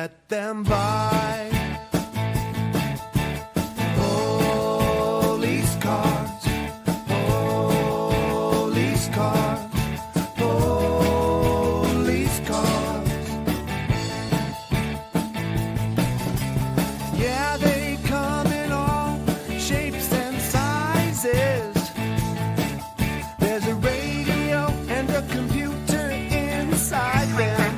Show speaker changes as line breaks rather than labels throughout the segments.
let them by. Police cars, police cars, police cars. Yeah, they come in all shapes and sizes. There's a radio and a computer inside them.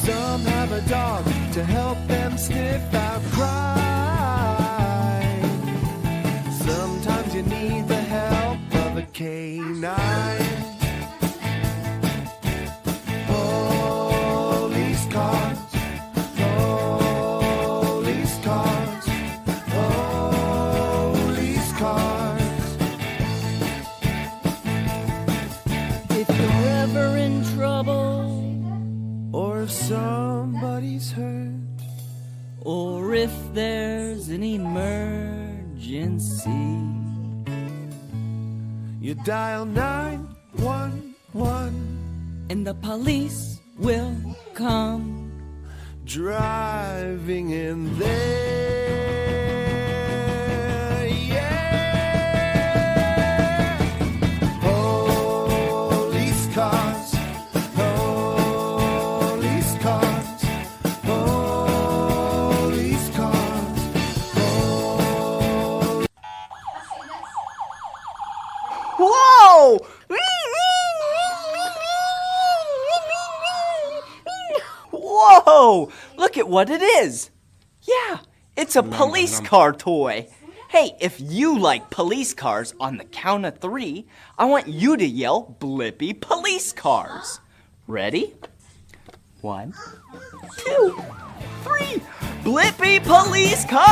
Some have a dog to help them sniff out crime. Sometimes you need the help of a canine. Police cars, police cars, police cars.
If you're ever in trouble,
Or if somebody's hurt,
or if there's an emergency,
you dial 911.
and the police will come.
Driving in there, yeah. Police cars, police cars, police cars,
Whoa! Whoa! Look at what it is. Yeah, it's a police car toy. Hey, if you like police cars, on the count of 3, I want you to yell Blippi police cars. Ready? 1, 2, 3. Blippi police cars!